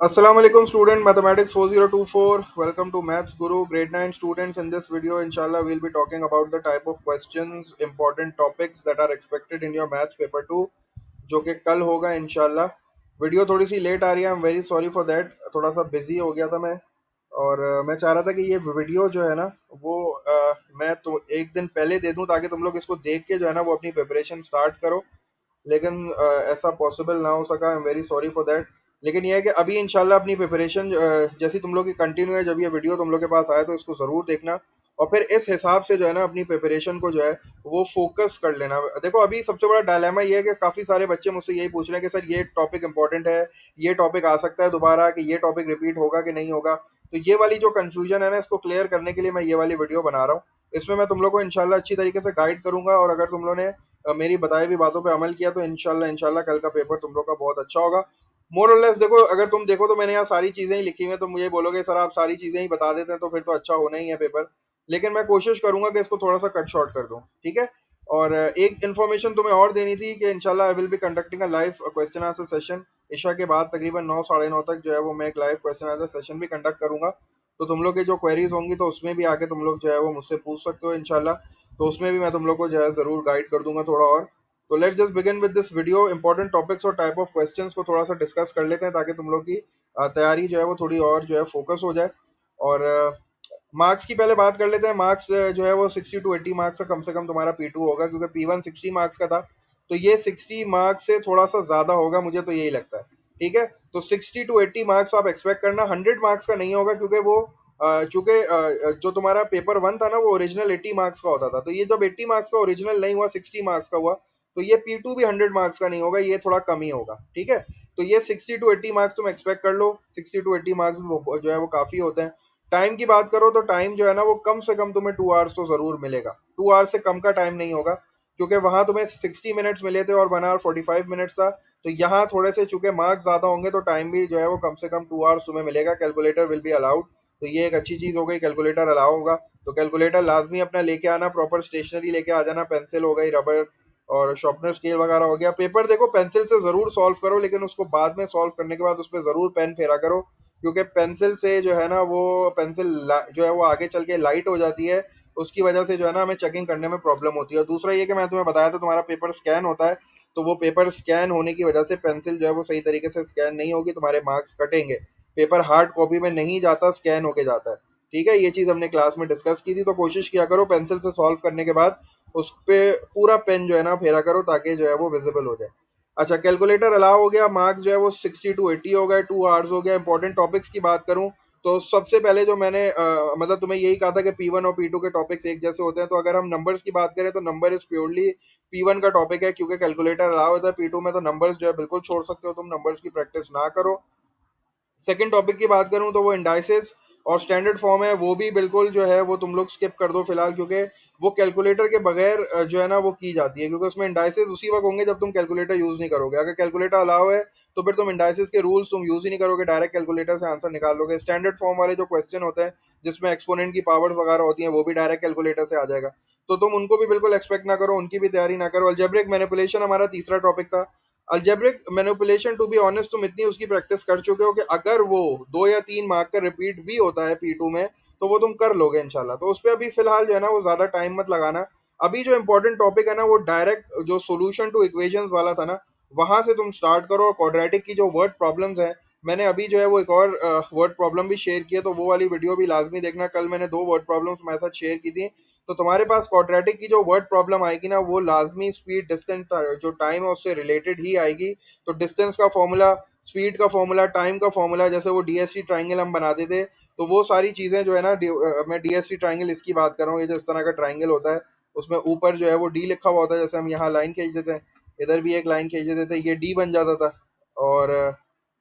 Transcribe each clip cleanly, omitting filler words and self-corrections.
Assalamu alaikum student mathematics 4024. Welcome to Maths Guru grade 9 students. In this video inshallah we'll be talking about the type of questions, important topics that are expected in your maths paper 2 जो कि कल होगा इंशाल्लाह। Video थोड़ी सी late आ रही है, I am very sorry for that. थोड़ा सा बिजी हो गया था मैं। और मैं चाह रहा था कि ये वीडियो जो है ना वो मैं तो एक दिन पहले दे दूं ताकि तुम लोग इसको देख के जो है ना वो अपनी प्रिपरेशन स्टार्ट करो। लेकिन ऐसा पॉसिबल ना हो सका, I am very sorry for that. लेकिन ये है कि अभी इंशाल्लाह अपनी प्रिपरेशन जैसी तुम लोग की कंटिन्यू है। जब ये वीडियो तुम लोग के पास आए तो इसको ज़रूर देखना और फिर इस हिसाब से जो है ना अपनी प्रिपरेशन को जो है वो फोकस कर लेना। देखो अभी सबसे बड़ा डायलेमा ये है कि काफ़ी सारे बच्चे मुझसे यही पूछ रहे हैं कि सर ये टॉपिक इंपॉर्टेंट है, ये टॉपिक आ सकता है दोबारा, कि ये टॉपिक रिपीट होगा कि नहीं होगा। तो ये वाली जो कंफ्यूजन है ना इसको क्लियर करने के लिए मैं ये वाली वीडियो बना रहा हूँ। इसमें मैं तुम लोग को इंशाल्लाह अच्छी तरीके से गाइड करूंगा और अगर तुम लोगों ने मेरी बताई हुई बातों पे अमल किया तो इंशाल्लाह इंशाल्लाह कल का पेपर तुम लोग का बहुत अच्छा होगा। मोर और लेस देखो, अगर तुम देखो तो मैंने यहाँ सारी चीज़ें ही लिखी हुई हैं। तो मुझे बोलोगे सर आप सारी चीज़ें ही बता देते हैं तो फिर तो अच्छा होना ही है पेपर। लेकिन मैं कोशिश करूंगा कि इसको थोड़ा सा कट शॉर्ट कर दूं, ठीक है। और एक इन्फॉर्मेशन तुम्हें और देनी थी कि इंशाल्लाह I will be conducting a live question answer session. ईशा के बाद तकरीबन 9 साढ़े 9 तक जो है वो मैं एक लाइव क्वेश्चन आंसर सेशन भी कंडक्ट करूंगा। तो तुम लोग की जो क्वेरीज होंगी तो उसमें भी आके तुम लोग जो है वो मुझसे पूछ सकते हो इंशाल्लाह। तो उसमें भी मैं तुम लोग को जो है ज़रूर गाइड कर दूंगा थोड़ा और। तो let's just begin with this video. Important topics और टाइप ऑफ क्वेश्चंस को थोड़ा सा डिस्कस कर लेते हैं ताकि तुम लोग की तैयारी जो है वो थोड़ी और जो है फोकस हो जाए। और मार्क्स की पहले बात कर लेते हैं। मार्क्स जो है वो 60 to 80 मार्क्स से कम तुम्हारा P2 होगा, क्योंकि P1 60 मार्क्स का था। तो ये 60 मार्क्स से थोड़ा सा ज़्यादा होगा, मुझे तो यही लगता है, ठीक है। तो 60 to 80 मार्क्स आप एक्सपेक्ट करना। 100 मार्क्स का नहीं होगा क्योंकि वो चूंकि जो तुम्हारा पेपर 1 था ना वो ओरिजिनल 80 मार्क्स का होता था। तो ये जब 80 मार्क्स का ओरिजिनल नहीं हुआ, 60 मार्क्स का हुआ, तो ये P2 भी 100 मार्क्स का नहीं होगा, ये थोड़ा कम ही होगा, ठीक है। तो ये 60 to 80 मार्क्स तुम एक्सपेक्ट कर लो। 60 to 80 मार्क्स जो है वो काफ़ी होते हैं। टाइम की बात करो तो टाइम जो है ना वो कम से कम तुम्हें 2 आवर्स तो ज़रूर मिलेगा। 2 आवर्स से कम का टाइम नहीं होगा, क्योंकि वहाँ तुम्हें 60 मिनट्स मिले थे और 1 hour 45 मिनट्स था। तो यहाँ थोड़े से चूंकि मार्क्स ज़्यादा होंगे तो टाइम भी जो है वो कम से कम 2 आवर्स तुम्हें मिलेगा। कैलकुलेटर विल बी अलाउड, तो ये एक अच्छी चीज़ हो गई, कैलकुलेटर अलाउ होगा। तो कैलकुलेटर लाजमी अपना लेके आना, प्रॉपर स्टेशनरी लेके आ जाना, पेंसिल हो गई, रबर और शॉर्पनर स्केल वगैरह हो गया। पेपर देखो पेंसिल से ज़रूर सॉल्व करो, लेकिन उसको बाद में सॉल्व करने के बाद उस पर ज़रूर पेन फेरा करो, क्योंकि पेंसिल से जो है ना वो पेंसिल जो है वो आगे चल के लाइट हो जाती है। उसकी वजह से जो है ना हमें चेकिंग करने में प्रॉब्लम होती है। और दूसरा ये कि मैं तुम्हें बताया था तुम्हारा पेपर स्कैन होता है, तो वो पेपर स्कैन होने की वजह से पेंसिल जो है वो सही तरीके से स्कैन नहीं होगी, तुम्हारे मार्क्स कटेंगे। पेपर हार्ड कॉपी में नहीं जाता, स्कैन होके जाता है, ठीक है। ये चीज़ हमने क्लास में डिस्कस की थी। तो कोशिश किया करो पेंसिल से सॉल्व करने के बाद उस पे पूरा पेन जो है ना फेरा करो ताकि जो है वो विजिबल हो जाए। अच्छा, कैलकुलेटर अलाउ हो गया। मार्क्स जो है वो 60 to 80 हो गए, 2 आवर्स हो गया। इंपॉर्टेंट टॉपिक्स की बात करूं तो सबसे पहले जो मैंने मतलब तुम्हें यही कहा था कि P1 और P2 के टॉपिक्स एक जैसे होते हैं। तो अगर हम नंबर्स की बात करें तो नंबर इज प्योरली P1 का टॉपिक है, क्योंकि कैलकुलेटर अलाउ होता है। P2 में तो नंबर्स जो है बिल्कुल छोड़ सकते हो, तुम नंबर्स की प्रैक्टिस ना करो। सेकंड टॉपिक की बात करूं तो वो इंडाइसेस और स्टैंडर्ड फॉर्म है, वो भी बिल्कुल जो है वो तुम लोग स्किप कर दो फिलहाल, क्योंकि वो कैलकुलेटर के बगैर जो है ना वो की जाती है, क्योंकि उसमें इंडाइसेस उसी वक्त होंगे जब तुम कैलकुलेटर यूज नहीं करोगे। अगर कैलकुलेटर अलाउ है तो फिर तुम इंडाइसेस के रूल्स तुम यूज ही नहीं करोगे, डायरेक्ट कैलकुलेटर से आंसर निकाल लोगे। स्टैंडर्ड फॉर्म वाले जो क्वेश्चन होते हैं जिसमें एक्सपोनेंट की पावर्स वगैरह होती हैं वो भी डायरेक्ट कैलकुलेटर से आ जाएगा। तो तुम उनको भी बिल्कुल एक्सपेक्ट ना करो, उनकी भी तैयारी ना करो। अलजेब्रिक मैनिपुलेशन हमारा तीसरा टॉपिक था। Algebraic manipulation to be honest तुम इतनी उसकी प्रैक्टिस कर चुके हो कि अगर वो 2 या 3 मार्क का रिपीट भी होता है P2 में तो वो तुम कर लोगे इंशाल्लाह। तो उस पर अभी फिलहाल जो है ना वो ज्यादा टाइम मत लगाना। अभी जो इंपॉर्टेंट टॉपिक है ना वो डायरेक्ट जो सोल्यूशन टू इक्वेशंस वाला था ना वहां से तुम स्टार्ट करो। क्वाड्रेटिक की जो वर्ड प्रॉब्लम्स है, मैंने अभी जो है वो एक और वर्ड प्रॉब्लम भी शेयर की है, तो वो वाली वीडियो भी लाजमी देखना। कल मैंने 2 वर्ड प्रॉब्लम्स तुम्हारे साथ शेयर की थी। तो तुम्हारे पास क्वाड्रेटिक की जो वर्ड प्रॉब्लम आएगी ना वो लाजमी स्पीड डिस्टेंस जो टाइम है उससे रिलेटेड ही आएगी। तो डिस्टेंस का फॉर्मूला, स्पीड का फॉर्मूला, टाइम का फॉर्मूला, जैसे वो डीएसटी ट्राइंगल हम बनाते थे, तो वो सारी चीज़ें जो है ना मैं डीएसटी ट्राइंगल इसकी बात कर रहा हूँ। ये जो इस तरह का ट्राइंगल होता है उसमें ऊपर जो है वो डी लिखा हुआ होता है, जैसे हम यहाँ लाइन खींच देते हैं, इधर भी एक लाइन खींच देते थे, ये डी बन जाता था और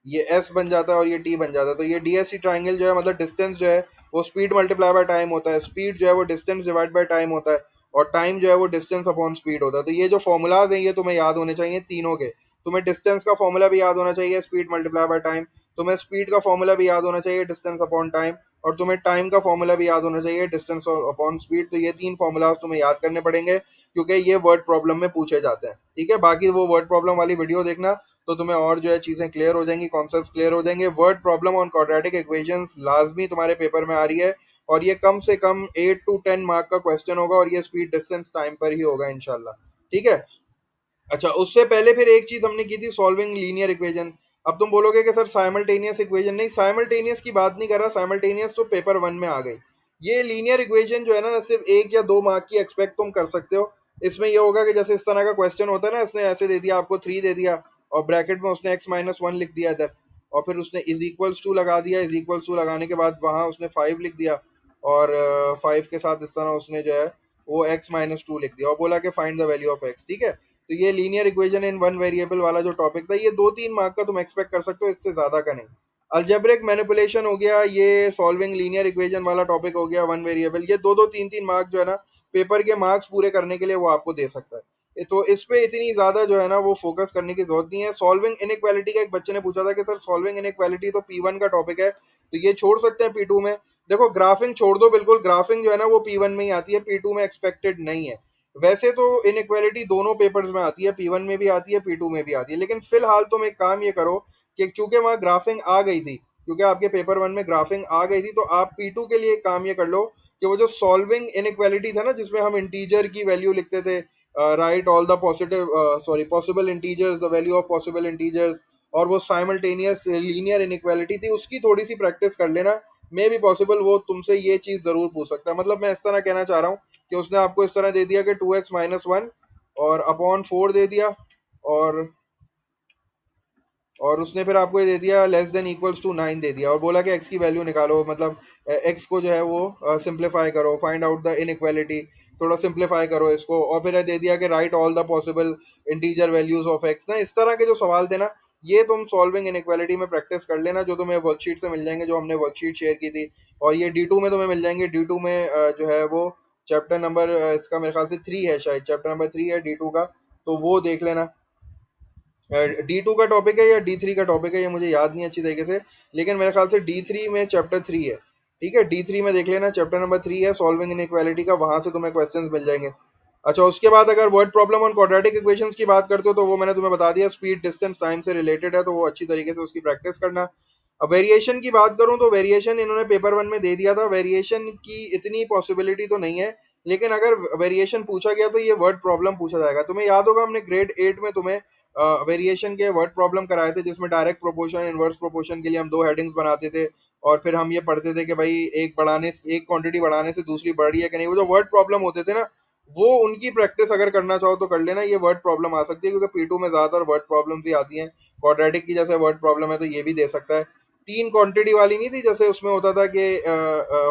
ये एस बन जाता है और ये टी बन जाता है। तो ये डीएसटी ट्राइंगल जो है मतलब डिस्टेंस जो है वो स्पीड मल्टीप्लाई बाय टाइम होता है, स्पीड जो है वो डिस्टेंस डिवाइड बाय टाइम होता है और टाइम जो है वो डिस्टेंस अपॉन स्पीड होता है। तो ये जो फॉर्मूलाज हैं ये तुम्हें याद होने चाहिए तीनों के। तुम्हें डिस्टेंस का फॉर्मूला भी याद होना चाहिए, स्पीड मल्टीप्लाई बाय टाइम। तुम्हें स्पीड का फॉर्मूला भी याद होना चाहिए, डिस्टेंस अपॉन टाइम। और तुम्हें टाइम का फॉर्मूला भी याद होना चाहिए, डिस्टेंस अपॉन स्पीड। तो ये 3 फॉर्मूलाज तुम्हें याद करने पड़ेंगे, क्योंकि ये वर्ड प्रॉब्लम में पूछे जाते हैं, ठीक है। बाकी वो वर्ड प्रॉब्लम वाली वीडियो देखना, तो तुम्हें और जो है चीजें क्लियर हो जाएंगी, कॉन्सेप्ट क्लियर हो जाएंगे। Word problem on quadratic equations लाजमी तुम्हारे पेपर में आ रही है, और ये कम से कम 8 to 10 मार्क का क्वेश्चन होगा, और ये स्पीड डिस्टेंस टाइम पर ही होगा इंशाल्लाह। ठीक है। अच्छा, उससे पहले फिर एक चीज हमने की थी, सॉल्विंग लीनियर इक्वेशन। अब तुम बोलोगे कि सर साइमल्टेनियस इक्वेशन, नहीं, साइमल्टेनियस की बात नहीं कर रहा, साइमल्टेनियस तो पेपर वन में आ गई। ये लीनियर इक्वेशन जो है ना, सिर्फ 1 या 2 मार्क की एक्सपेक्ट तुम कर सकते हो। इसमें ये होगा कि जैसे इस तरह का क्वेश्चन होता है ना, इसने ऐसे दे दिया आपको 3 दे दिया, और ब्रैकेट में उसने x-1 लिख दिया इधर, और फिर उसने इज इक्वल्स टू लगा दिया, इज इक्वल्स टू लगाने के बाद वहां उसने 5 लिख दिया, और 5 के साथ इस तरह उसने जो है वो x-2 लिख दिया, और बोला कि find the value of x। ठीक है। तो ये linear equation in one variable वाला जो टॉपिक था, ये 2-3 मार्क का तुम एक्सपेक्ट कर सकते हो, इससे ज्यादा का नहीं। अलजेब्रिक मैनिपुलेशन हो गया, ये सॉल्विंग लीनियर इक्वेशन वाला टॉपिक हो गया, वन वेरिएबल, ये 2-2 3-3 मार्क जो है ना, पेपर के मार्क्स पूरे करने के लिए वो आपको दे सकता है। तो इस पे इतनी ज्यादा जो है ना वो फोकस करने की जरूरत नहीं है। सॉल्विंग इनइक्वालिटी का एक बच्चे ने पूछा था कि सर सॉल्विंग इनइक्वालिटी तो P1 का टॉपिक है, तो ये छोड़ सकते हैं P2 में। देखो, ग्राफिंग छोड़ दो बिल्कुल, ग्राफिंग जो है ना वो P1 में ही आती है, P2 में एक्सपेक्टेड नहीं है। वैसे तो इनइक्वालिटी दोनों पेपर्स में आती है, P1 में भी आती है, P2 में भी आती है, लेकिन फिलहाल तुम एक काम ये करो कि चूंकि वहां ग्राफिंग आ गई थी, क्योंकि आपके पेपर वन में ग्राफिंग आ गई थी, तो आप P2 के लिए एक काम ये कर लो कि वो जो सॉल्विंग इनइक्वालिटी था ना, जिसमें हम इंटीजर की वैल्यू लिखते थे, right all the positive sorry possible integers, the value of possible integers, और वो साइमल्टेनियस लीनियर इनइक्वालिटी थी, उसकी थोड़ी सी प्रैक्टिस कर लेना। मे बी पॉसिबल वो तुमसे ये चीज जरूर पूछ सकता है। मतलब मैं इस तरह कहना चाह रहा हूँ कि उसने आपको इस तरह दे दिया कि 2x-1 और अपॉन 4 दे दिया, और उसने फिर आपको ये दे दिया लेस देन इक्वल्स टू 9 दे दिया, और बोला कि x की वैल्यू निकालो, मतलब x को जो है वो सिंप्लीफाई करो, फाइंड आउट द इनइक्वालिटी, थोड़ा सिंप्लीफाई करो इसको, और फिर दे दिया कि right all the possible integer values of x ना। इस तरह के जो सवाल थे ना, ये तुम सॉल्विंग इनइक्वालिटी में प्रैक्टिस कर लेना, जो तुम्हें वर्कशीट से मिल जाएंगे, जो हमने वर्कशीट शेयर की थी, और ये D2 में तुम्हें मिल जाएंगे। D2 में जो है वो चैप्टर नंबर इसका मेरे ख्याल से 3 है, शायद चैप्टर नंबर 3 है D2 का, तो वो देख लेना। D2 का टॉपिक है या D3 का टॉपिक है, ये मुझे याद नहीं अच्छी तरीके से, लेकिन मेरे ख्याल से D3 में चैप्टर 3 है। ठीक है, D3 में देख लेना, चैप्टर नंबर 3 है सॉल्विंग इनइक्वालिटी का, वहां से तुम्हें क्वेश्चंस मिल जाएंगे। अच्छा, उसके बाद अगर word problem on quadratic equations की बात करते हो, तो वो मैंने तुम्हें बता दिया, स्पीड डिस्टेंस टाइम से रिलेटेड है, तो वो अच्छी तरीके से उसकी प्रैक्टिस करना। अब वेरिएशन की बात करूं, तो वेरिएशन इन्होंने पेपर वन में दे दिया था, वेरिएशन की इतनी पॉसिबिलिटी तो नहीं है, लेकिन अगर वेरिएशन पूछा गया तो ये वर्ड प्रॉब्लम पूछा जाएगा। तुम्हें याद होगा हमने ग्रेड 8 में तुम्हें वेरिएशन के वर्ड प्रॉब्लम कराए थे, जिसमें डायरेक्ट प्रोपोर्शन इनवर्स प्रोपोर्शन के लिए हम दो हेडिंग्स बनाते थे, और फिर हम ये पढ़ते थे कि भाई एक क्वांटिटी बढ़ाने से दूसरी बढ़ रही है कि नहीं। वो जो वर्ड प्रॉब्लम होते थे ना, वो उनकी प्रैक्टिस अगर करना चाहो तो कर लेना। ये वर्ड प्रॉब्लम आ सकती है, क्योंकि P2 में ज्यादातर वर्ड प्रॉब्लम्स ही आती हैं। क्वाड्रेटिक की जैसे वर्ड प्रॉब्लम है, तो ये भी दे सकता है। तीन क्वांटिटी वाली नहीं थी, जैसे उसमें होता था कि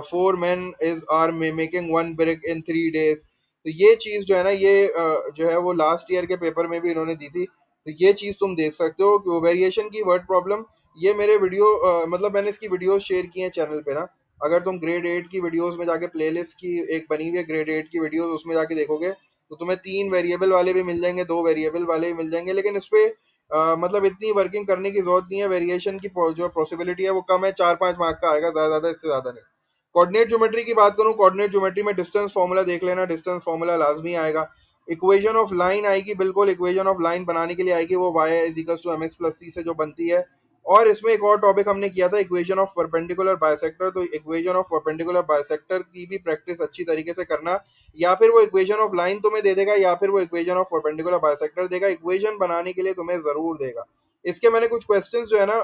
4 men is are making 1 brick in 3 days। तो ये चीज जो है ना, ये जो है वो लास्ट ईयर के पेपर में भी इन्होंने दी थी, तो ये चीज तुम देख सकते हो कि वेरिएशन की वर्ड प्रॉब्लम, ये मेरे वीडियो मतलब मैंने इसकी वीडियोस शेयर की हैं चैनल पे ना। अगर तुम ग्रेड 8 की वीडियोस में जाके प्लेलिस्ट की एक बनी हुई है ग्रेड 8 की वीडियोस, उसमें जाके देखोगे तो तुम्हें 3 वेरिएबल वाले भी मिल जाएंगे, 2 वेरिएबल वाले भी मिल जाएंगे, लेकिन इस पे मतलब इतनी वर्किंग करने की जरूरत नहीं है। वेरिएशन की जो पॉसिबिलिटी है वो कम है, 4-5 मार्क का आएगा, ज्यादा इससे ज्यादा नहीं। कोऑर्डिनेट ज्योमेट्री की बात करूं, कोऑर्डिनेट ज्योमेट्री में डिस्टेंस फार्मूला देख लेना, डिस्टेंस फार्मूला लाजमी आएगा। इक्वेशन ऑफ लाइन आएगी, बिल्कुल इक्वेशन ऑफ लाइन बनाने के लिए आएगी, वो y is equals to mx plus c से जो बनती है। और इसमें एक और टॉपिक हमने किया था, इक्वेशन ऑफ परपेंडिकुलर बाइसेक्टर, तो इक्वेशन ऑफ परपेंडिकुलर बाइसेक्टर की भी प्रैक्टिस अच्छी तरीके से करना। या फिर वो इक्वेशन ऑफ लाइन तुम्हें दे देगा, या फिर वो इक्वेशन ऑफ परपेंडिकुलर बाइसेक्टर देगा, इक्वेशन बनाने के लिए तुम्हें जरूर देगा। इसके मैंने कुछ क्वेश्चंस जो है ना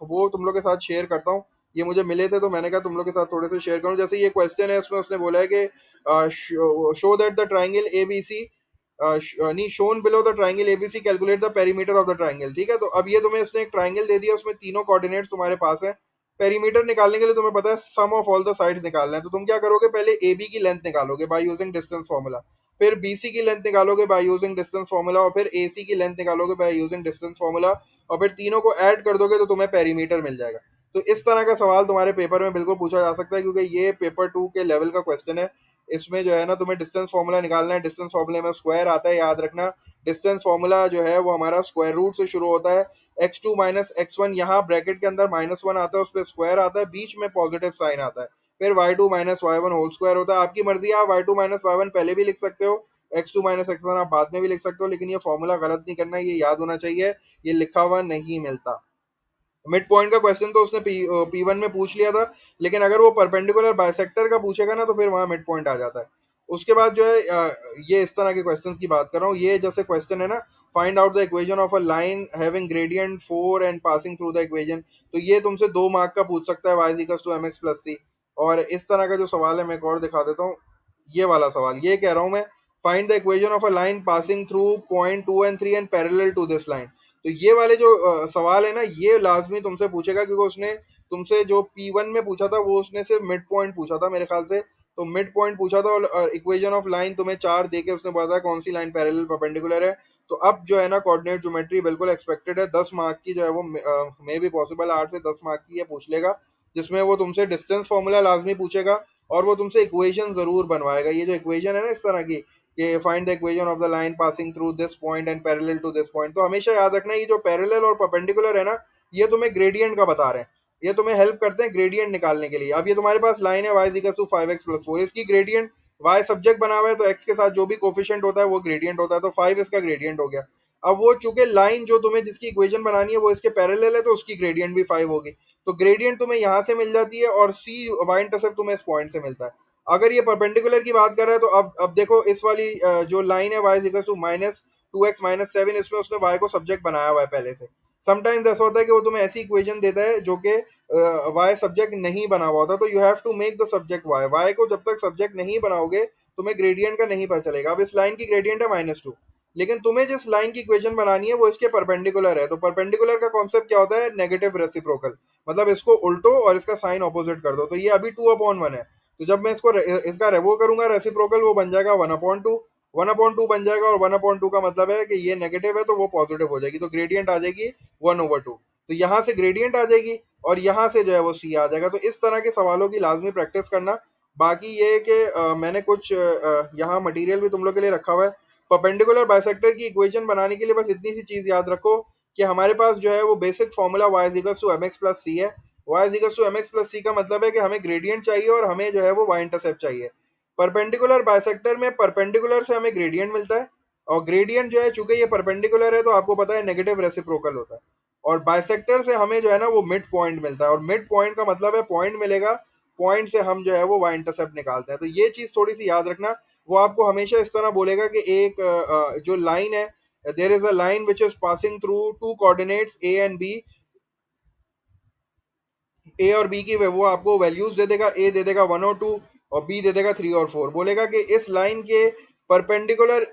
वो तुम लोग के साथ शेयर करता हूँ। ये मुझे मिले थे, तो मैंने कहा तुम लोग के साथ थोड़े से शेयर करूँ। जैसे ये क्वेश्चन है, उसमें उसने बोला है कि show that the triangle ABC नहीं shown below the triangle ABC calculate the perimeter of the triangle. ठीक है, तो अब ये तुम्हें उसने एक ट्राइंगल दे दिया, उसमें तीनों कोऑर्डिनेट्स तुम्हारे पास है। पेरीमीटर निकालने के लिए तुम्हें पता है सम ऑफ ऑल द साइड्स निकालना है, तो तुम क्या करोगे, पहले ए बी की लेंथ निकालोगे बाय यूजिंग डिस्टेंस फॉर्मूला, फिर बीसी की लेंथ निकालोगे बाय यूजिंग डिस्टेंस फॉर्मूला, और फिर एसी की लेंथ निकालोगे बाय यूजिंग डिस्टेंस फॉर्मूला, और फिर तीनों को ऐड कर दोगे तो तुम्हें पेरीमीटर मिल जाएगा। तो इस तरह का सवाल तुम्हारे पेपर में बिल्कुल पूछा जा सकता है, क्योंकि ये पेपर 2 के लेवल का क्वेश्चन है। इसमें जो है ना तुम्हें डिस्टेंस फॉर्मूला निकालना है, डिस्टेंस फॉर्मूले में स्क्वायर आता है, याद रखना। डिस्टेंस फॉर्मूला जो है वो हमारा स्क्वायर रूट से शुरू होता है, x2 - x1, यहाँ ब्रैकेट के अंदर -1 आता है, उस पर स्क्वायर आता है, बीच में पॉजिटिव साइन आता है, फिर y2 - y1 होल स्क्वायर होता है। आपकी मर्जी है, आप y2 - y1 पहले भी लिख सकते हो, x2 - x1 आप बाद में भी लिख सकते हो, लेकिन ये फॉर्मूला गलत नहीं करना है, ये याद होना चाहिए ये लिखा हुआ नहीं मिलता। मिड पॉइंट का क्वेश्चन तो उसने P1 में पूछ लिया था, लेकिन अगर वो परपेंडिकुलर बाइसेक्टर का पूछेगा ना तो फिर वहां मिड पॉइंट आ जाता है। उसके बाद जो है ये इस तरह के क्वेश्चंस की बात कर रहा हूँ। ये जैसे क्वेश्चन है ना, find out the equation of a line having gradient 4 and passing through the equation, तो ये तुमसे 2 मार्क का पूछ सकता है, y equals to mx plus C. और इस तरह का जो सवाल है मैं एक और दिखा देता हूँ। ये वाला सवाल ये कह रहा हूँ मैं, find the equation of a line passing through point 2 and 3 and parallel to this line. तो ये वाले जो सवाल है ना, ये लाजमी तुमसे पूछेगा, क्योंकि उसने तुमसे जो P1 में पूछा था वो उसने सिर्फ मिड पॉइंट पूछा था मेरे ख्याल से। तो मिड पॉइंट पूछा था और इक्वेशन ऑफ लाइन तुम्हें 4 दे के उसने बताया कौन सी लाइन पैरेलल परपेंडिकुलर है। तो अब जो है ना, कोऑर्डिनेट ज्योमेट्री बिल्कुल एक्सपेक्टेड है। 10 मार्क की जो है वो मे भी पॉसिबल 8 से 10 मार्क की ये पूछ लेगा, जिसमें वो तुमसे डिस्टेंस फॉर्मूला लाजमी पूछेगा और वो तुमसे इक्वेशन जरूर बनवाएगा। ये जो इक्वेशन है ना इस तरह की, कि find the equation of the line passing through this point and parallel to this point, तो हमेशा याद रखना ये जो पैरेलल और परपेंडिकुलर है ना, ये तुम्हें ग्रेडियंट का बता रहे हैं। ये तुम्हें हेल्प करते हैं ग्रेडियंट निकालने के लिए। अब ये तुम्हारे पास लाइन है y इक्वल टू 5x+4, इसकी ग्रेडियंट y सब्जेक्ट बना हुआ है तो x के साथ जो भी कोफिशिएंट होता है वो ग्रेडियंट होता है, तो 5 इसका ग्रेडियंट हो गया। अब वो चूंकि लाइन जो तुम्हें जिसकी इक्वेशन बनानी है वो इसके पैरेलल है तो उसकी ग्रेडियंट भी 5 होगी। तो ग्रेडियंट तुम्हें यहाँ से मिल जाती है और सी y इंटरसेप्ट तुम्हें इस पॉइंट से मिलता है। अगर ये परपेंडिकुलर की बात कर रहा है तो अब देखो इस वाली जो लाइन है y इक्वल टू -2x-7, इसमें उसने y को सब्जेक्ट बनाया हुआ है पहले से। समटाइम्स ऐसा होता है कि वो तुम्हें ऐसी इक्वेशन देता है जो कि y सब्जेक्ट नहीं बना हुआ होता, तो you have to make the subject y को जब तक सब्जेक्ट नहीं बनाओगे तुम्हें ग्रेडियंट का नहीं पता चलेगा। अब इस लाइन की ग्रेडियंट है -2, लेकिन तुम्हें जिस लाइन की इक्वेशन बनानी है वो इसके परपेंडिकुलर है। तो परपेंडिकुलर का कॉन्सेप्ट क्या होता है? नेगेटिव रेसिप्रोकल, मतलब इसको उल्टो और इसका साइन ऑपोजिट कर दो। तो ये अभी 2/1 है, तो जब मैं इसको इसका वो करूंगा रेसिप्रोकल, वो बन जाएगा 1/2। 1/2 बन जाएगा और 1/2 का मतलब है कि ये नेगेटिव है तो वो पॉजिटिव हो जाएगी, तो ग्रेडियंट आ जाएगी 1/2। तो यहाँ से ग्रेडियंट आ जाएगी और यहाँ से जो है वो सी आ जाएगा। तो इस तरह के सवालों की लाजमी प्रैक्टिस करना। बाकी ये है कि मैंने कुछ यहाँ मटेरियल भी तुम लोग के लिए रखा हुआ है। परपेंडिकुलर बाइसेक्टर की इक्वेशन बनाने के लिए बस इतनी सी चीज याद रखो कि हमारे पास जो है वो basic formula y equal to mx plus C है। y equal to mx plus C का मतलब है कि हमें ग्रेडियंट चाहिए और हमें जो है वो y इंटरसेप्ट चाहिए। परपेंडिकुलर बाइसेक्टर में परपेंडिकुलर से हमें ग्रेडियंट मिलता है, और ग्रेडियंट जो है चूंकि ये परपेंडिकुलर है तो आपको पता है नेगेटिव रेसिप्रोकल होता है। और बाइसेक्टर से हमें जो है ना वो मिड पॉइंट मिलता है, और मिड पॉइंट का मतलब है पॉइंट मिलेगा, पॉइंट से हम जो है वो y इंटरसेप्ट निकालते हैं। तो ये चीज थोड़ी सी याद रखना। वो आपको हमेशा इस तरह बोलेगा कि एक जो लाइन है, there is a line which is passing through two coordinates A and B, A और बी की वो आपको वैल्यूज दे देगा। ए दे देगा 1 और 2 और बी दे देगा 3 और 4। बोलेगा कि इस लाइन के परपेंडिकुलर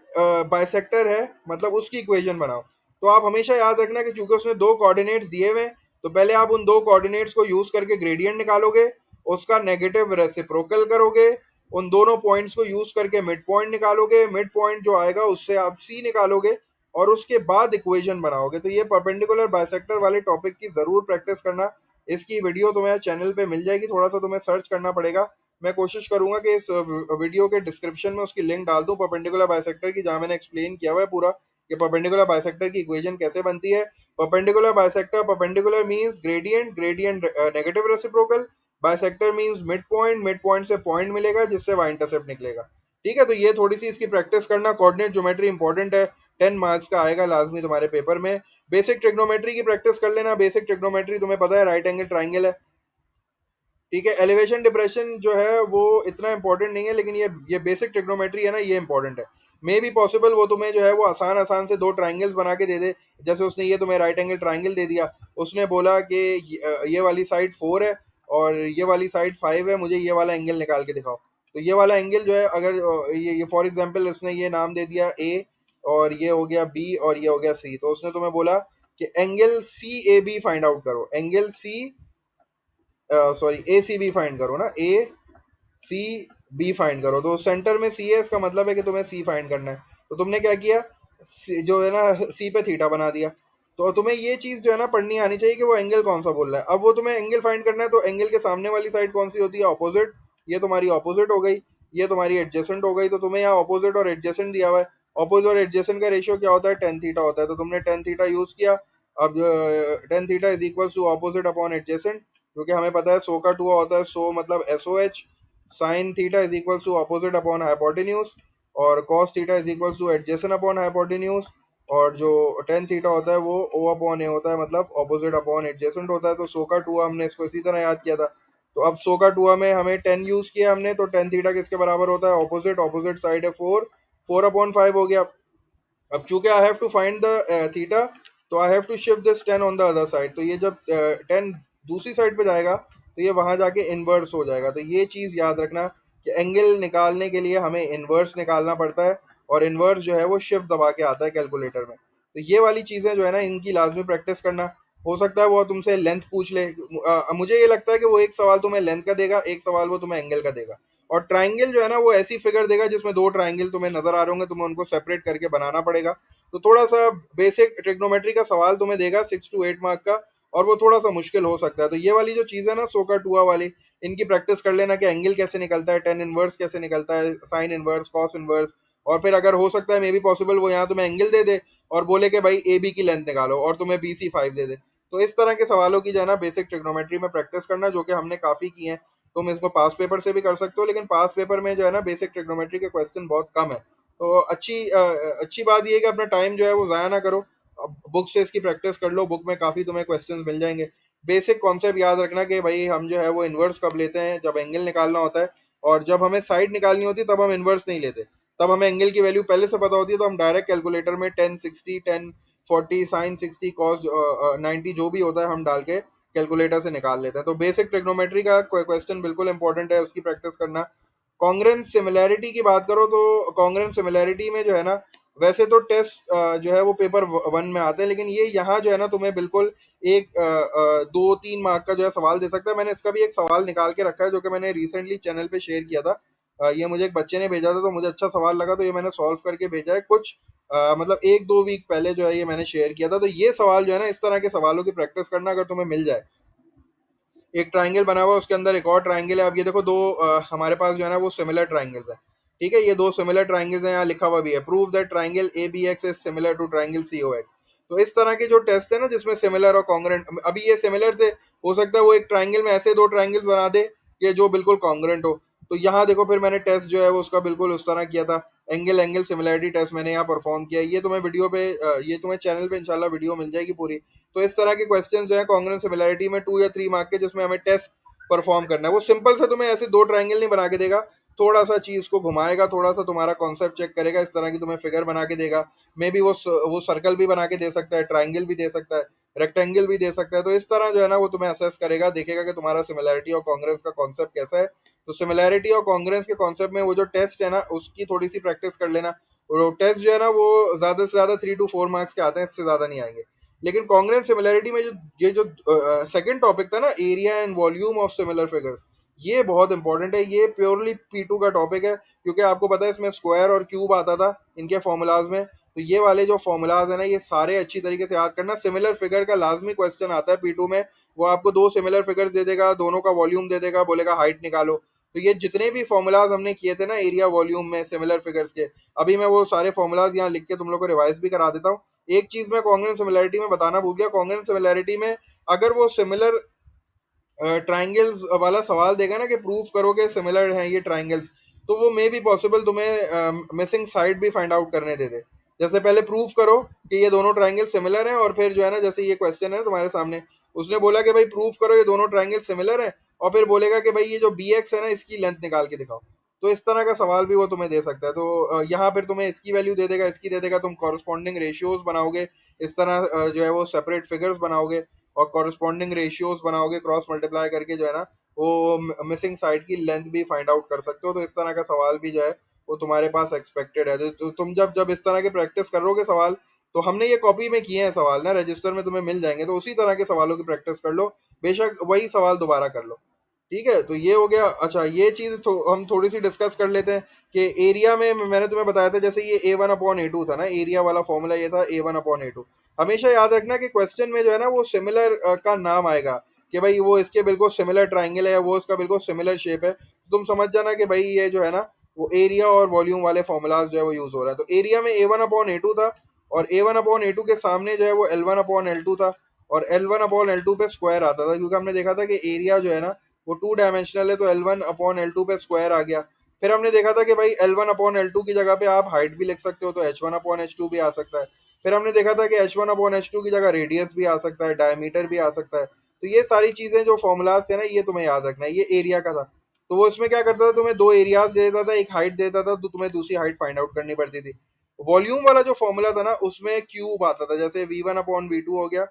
बाइसेक्टर है, मतलब उसकी इक्वेशन बनाओ। तो आप हमेशा याद रखना कि चूंकि उसने 2 कोऑर्डिनेट्स दिए हुए हैं, तो पहले आप उन 2 कोऑर्डिनेट्स को यूज करके ग्रेडियंट निकालोगे, उसका नेगेटिव रेसिप्रोकल करोगे, उन दोनों पॉइंट्स को यूज करके मिड पॉइंट निकालोगे, मिड पॉइंट जो आएगा उससे आप सी निकालोगे और उसके बाद इक्वेशन बनाओगे। तो ये परपेंडिकुलर बाइसेक्टर वाले टॉपिक की जरूर प्रैक्टिस करना। इसकी वीडियो तुम्हें चैनल पे मिल जाएगी, थोड़ा सा तुम्हें सर्च करना पड़ेगा। मैं कोशिश करूंगा कि इस वीडियो के डिस्क्रिप्शन में उसकी लिंक डाल दूं परपेंडिकुलर बाइसेक्टर की, जहां मैंने एक्सप्लेन किया हुआ है पूरा कि परपेंडिकुलर बाइसेक्टर की इक्वेशन कैसे बनती है। Perpendicular bisector, perpendicular means gradient, gradient negative reciprocal, bisector means mid point, mid point से पॉइंट मिलेगा जिससे वाई इंटरसेप्ट निकलेगा। ठीक है, तो ये थोड़ी सी इसकी प्रैक्टिस करना। कोऑर्डिनेट ज्योमेट्री इंपॉर्टेंट है, 10 मार्क्स का आएगा लाजमी तुम्हारे पेपर में। बेसिक ट्रिग्नोमेट्री की प्रैक्टिस कर लेना। बेसिक ट्रिग्नोमेट्री तुम्हें पता है राइट एंगल ट्राइंगल है। ठीक है, एलिवेशन डिप्रेशन जो है वो इतना इंपॉर्टेंट नहीं है, लेकिन ये बेसिक ट्रिग्नोमेट्री है ना, ये इंपॉर्टेंट है। मे बी पॉसिबल वो तुम्हें जो है वो आसान आसान से 2 ट्राइंगल्स बना के दे दे। जैसे उसने ये तुम्हें राइट एंगल ट्राइंगल दे दिया, उसने बोला कि ये वाली साइड 4 है और ये वाली साइड 5 है, मुझे ये वाला एंगल निकाल के दिखाओ। तो ये वाला एंगल जो है, अगर ये फॉर एग्जांपल उसने ये नाम दे दिया ए, और ये हो गया बी और ये हो गया सी, तो उसने तुम्हें बोला कि angle C A B find out करो, angle C sorry A C B find करो ना, ए सी बी फाइंड करो। तो सेंटर में सी है, इसका मतलब है कि तुम्हें सी फाइंड करना है। तो तुमने क्या किया, जो है ना सी पे थीटा बना दिया। तो तुम्हें ये चीज जो है ना पढ़नी आनी चाहिए कि वो एंगल कौन सा बोल रहा है। अब वो तुम्हें एंगल फाइंड करना है, तो एंगल के सामने वाली साइड कौन सी होती है? ऑपोजिट। ये तुम्हारी ऑपोजिट हो गई, ये तुम्हारी एडजेसेंट हो गई। तो तुम्हें यहाँ ऑपोजिट और एडजेसेंट दिया हुआ है। ऑपोजिट और एडजेसेंट का रेशियो क्या होता है? टेन थीटा होता है। तो तुमने टेन थीटा यूज किया। अब tan theta is equal to opposite upon adjacent, क्योंकि हमें पता है सो का टू होता है, सो मतलब S O H. Sine theta is equal to opposite upon hypotenuse, और cos theta is equal to adjacent upon hypotenuse. और जो टेन थीटा होता है वो ओ अपॉन ए होता है, मतलब ऑपोजिट अपॉन एडजेसेंट होता है। तो सो का टूआ हमने इसको इसी तरह याद किया था। तो अब सो का टूआ में हमें टेन यूज किया हमने, तो टेन थीटा किसके बराबर होता है, ऑपोजिट, ऑपोजिट साइड है फोर, फोर अपॉन फाइव हो गया। अब चूंकि I have to find the theta, तो I have to shift this tan on the other side. तो ये जब टेन दूसरी साइड पे जाएगा तो ये वहां जाके इनवर्स हो जाएगा। तो ये चीज याद रखना कि एंगल निकालने के लिए हमें इनवर्स निकालना पड़ता है, और इनवर्स जो है वो शिफ्ट दबा के आता है कैलकुलेटर में। तो ये वाली चीजें जो है ना, इनकी लाजमी प्रैक्टिस करना। हो सकता है वो तुमसे लेंथ पूछ ले, मुझे ये लगता है कि वो एक सवाल तुम्हें लेंथ का देगा, एक सवाल वो तुम्हें एंगल का देगा। और ट्राइंगल जो है ना वो ऐसी फिगर देगा जिसमें दो ट्राइंगल तुम्हें नजर आ रहे होंगे, तुम्हें उनको सेपरेट करके बनाना पड़ेगा। तो थोड़ा सा बेसिक ट्रिग्नोमेट्री का सवाल तुम्हें देगा 6 to 8 मार्क का, और वो थोड़ा सा मुश्किल हो सकता है। तो ये वाली जो चीज़ है ना सोका टूआ वाली, इनकी प्रैक्टिस कर लेना कि एंगल कैसे निकलता है, टेन इनवर्स कैसे निकलता है, साइन इनवर्स, कॉस इनवर्स। और फिर अगर हो सकता है मे बी पॉसिबल वो यहाँ तुम्हें एंगल दे दे और बोले कि भाई ए बी की लेंथ निकालो, और तुम्हें बी सी फाइव दे दे। तो इस तरह के सवालों की जो है ना बेसिक ट्रिग्नोमेट्री में प्रैक्टिस करना, जो कि हमने काफ़ी की है। तुम इसको पास पेपर से भी कर सकते हो, लेकिन पास पेपर में जो है ना बेसिक ट्रिग्नोमेट्री के क्वेश्चन बहुत कम है। तो अच्छी बात ये है कि अपना टाइम जो है वो ज़ाया ना करो, बुक से इसकी प्रैक्टिस कर लो। बुक में काफ़ी तुम्हें क्वेश्चंस मिल जाएंगे। बेसिक कॉन्सेप्ट याद रखना कि भाई हम जो है वो इन्वर्स कब लेते हैं, जब एंगल निकालना होता है। और जब हमें साइड निकालनी होती है तब हम इन्वर्स नहीं लेते, तब हमें एंगल की वैल्यू पहले से पता होती है। तो हम डायरेक्ट कैलकुलेटर में 10 60 10 40 साइन 60 कॉस 90 जो भी होता है हम डाल के कैलकुलेटर से निकाल लेते हैं। तो बेसिक ट्रिग्नोमेट्री का क्वेश्चन बिल्कुल इंपॉर्टेंट है, उसकी प्रैक्टिस करना। कॉन्ग्रेंस सिमिलैरिटी की बात करो तो कॉन्ग्रेंस सिमिलैरिटी में जो है ना, वैसे तो टेस्ट जो है वो पेपर वन में आते हैं, लेकिन ये यहाँ जो है ना तुम्हें बिल्कुल एक 2 3 मार्क का जो है सवाल दे सकता है। मैंने इसका भी एक सवाल निकाल के रखा है जो कि मैंने रिसेंटली चैनल पे शेयर किया था। ये मुझे एक बच्चे ने भेजा था, तो मुझे अच्छा सवाल लगा, तो ये मैंने सॉल्व करके भेजा है कुछ मतलब 1 2 वीक पहले जो है ये मैंने शेयर किया था। तो ये सवाल जो है ना, इस तरह के सवालों की प्रैक्टिस करना अगर तुम्हें मिल जाए। एक ट्राइंगल बना हुआ है, उसके अंदर एक और ट्राइंगल है। अब ये देखो दो हमारे पास जो है ना वो सिमिलर ट्राइंगल्स है। ठीक है, ये दो सिमिलर ट्राइंगल्स हैं, यहाँ लिखा हुआ भी है prove that triangle A B X is similar to triangle C O X. तो इस तरह के जो टेस्ट है ना जिसमें सिमिलर और कॉन्ग्रेंट, अभी ये सिमिलर थे, हो सकता है वो एक ट्राइंगल में ऐसे दो ट्राइंगल्स बना दे कि जो बिल्कुल कॉन्ग्रेंट हो। तो यहाँ देखो फिर मैंने टेस्ट जो है वो उसका बिल्कुल उस तरह किया था। एंगल एंगल सिमिलैरिटी टेस्ट मैंने यहाँ परफॉर्म किया है। ये तुम्हें वीडियो पे ये तुम्हें चैनल पे इंशाल्लाह वीडियो मिल जाएगी पूरी। तो इस तरह के क्वेश्चन जो है कॉन्ग्रेंट सिमिलैरिटी में 2 या 3 मार्क के, जिसमें हमें टेस्ट परफॉर्म करना है। वो सिंपल से तुम्हें ऐसे दो ट्राइंगल नहीं बना के देगा, थोड़ा सा चीज को घुमाएगा, थोड़ा सा तुम्हारा कॉन्सेप्ट चेक करेगा, इस तरह की तुम्हें फिगर बना के देगा। मे बी वो सर्कल भी बना के दे सकता है, ट्राइंगल भी दे सकता है, रेक्टेंगल भी दे सकता है। तो इस तरह जो है ना वो तुम्हें असेस करेगा, देखेगा कि तुम्हारा सिमिलैरिटी और कॉन्ग्रेंस का कॉन्सेप्ट कैसा है। तो सिमिलैरिटी और कॉन्ग्रेंस के कॉन्सेप्ट में वो जो टेस्ट है ना उसकी थोड़ी सी प्रैक्टिस कर लेना। वो टेस्ट जो है ना वो ज्यादा से ज्यादा 3 to 4 मार्क्स के आते हैं, इससे ज्यादा नहीं आएंगे। लेकिन कॉन्ग्रेंस सिमिलैरिटी में जो ये जो सेकंड टॉपिक था ना, area and volume of similar figures, ये बहुत इंपॉर्टेंट है। ये प्योरली P2 का टॉपिक है, क्योंकि आपको पता है इसमें स्क्वायर और क्यूब आता था इनके फॉर्मूलाज में। तो ये वाले जो फॉर्मूलाज है ना ये सारे अच्छी तरीके से याद करना। सिमिलर फिगर का लाजमी क्वेश्चन आता है P2 में। वो आपको दो सिमिलर फिगर्स दे देगा, दोनों का वॉल्यूम दे देगा, बोलेगा हाइट निकालो। तो ये जितने भी फॉर्मूलाज हमने किए थे ना एरिया वॉल्यूम में सिमिलर फिगर्स के, अभी मैं वो सारे फॉर्मूलाज यहाँ लिख के तुम लोग को रिवाइज भी करा देता हूँ। एक चीज मैं कॉन्ग्रेंट सिमिलैरिटी में बताना भूल गया, कॉन्ग्रेंट सिमिलैरिटी में अगर वो सिमिलर ट्राइंगल्स वाला सवाल देगा ना कि प्रूव करो कि सिमिलर हैं ये ट्राइंगल्स, तो वो मे बी पॉसिबल तुम्हें मिसिंग साइड भी फाइंड आउट करने दे दे। जैसे पहले प्रूव करो कि ये दोनों ट्राइंगल सिमिलर हैं, और फिर जो है ना जैसे ये क्वेश्चन है तुम्हारे सामने, उसने बोला कि भाई प्रूव करो ये दोनों ट्राइंगल सिमिलर हैं, और फिर बोलेगा कि भाई ये जो बी एक्स है ना इसकी लेंथ निकाल के दिखाओ। तो इस तरह का सवाल भी वो तुम्हें दे सकता है। तो यहाँ फिर तुम्हें इसकी वैल्यू दे देगा, इसकी दे देगा, तुम कॉरस्पॉन्डिंग रेशियोज बनाओगे, इस तरह जो है वो सेपरेट फिगर्स बनाओगे और कॉरस्पॉन्डिंग रेशियोज बनाओगे, क्रॉस मल्टीप्लाई करके जो है ना वो मिसिंग साइड की लेंथ भी फाइंड आउट कर सकते हो। तो इस तरह का सवाल भी जो है वो तुम्हारे पास एक्सपेक्टेड है। तो तुम जब जब इस तरह के प्रैक्टिस करोगे सवाल, तो हमने ये कॉपी में किए हैं सवाल ना, रजिस्टर में तुम्हें मिल जाएंगे, तो उसी तरह के सवालों की प्रैक्टिस कर लो, बेशक वही सवाल दोबारा कर लो। ठीक है, तो ये हो गया। अच्छा, ये चीज हम थोड़ी सी डिस्कस कर लेते हैं कि एरिया में मैंने तुम्हें बताया था, जैसे ये A1/A2 था ना, एरिया वाला फॉर्मूला ये था A1/A2। हमेशा याद रखना कि क्वेश्चन में जो है ना वो सिमिलर का नाम आएगा, कि भाई वो इसके बिल्कुल सिमिलर ट्राइंगल है, वो इसका बिल्कुल सिमिलर शेप है। तुम समझ जाना कि भाई ये जो है ना वो एरिया और वॉल्यूम वाले फॉर्मूलाज जो है वो यूज हो रहा है। तो एरिया में A1/A2 था, और A1/A2 के सामने जो है वो L1/L2 था, और L1/L2 पे स्क्वायर आता था, क्योंकि हमने देखा था कि एरिया जो है ना वो 2 डायमेंशनल है, तो L1/L2 पे स्क्वायर आ गया। फिर हमने देखा था कि भाई L1/L2 की जगह पे आप हाइट भी लिख सकते हो, तो H1/H2 भी आ सकता है। फिर हमने देखा था कि H1/H2 की जगह रेडियस भी आ सकता है, डायमीटर भी आ सकता है। तो ये सारी चीजें जो फॉर्मूलाज थे ना, ये तुम्हें याद रखना है। ये एरिया का था, तो वो इसमें क्या करता था, तुम्हें दो एरियाज दे देता था, एक हाइट देता था, तो तुम्हें दूसरी हाइट फाइंड आउट करनी पड़ती थी। वॉल्यूम वाला जो फॉर्मूला था ना, उसमें क्यूब आता था, जैसे V1/V2 हो गया,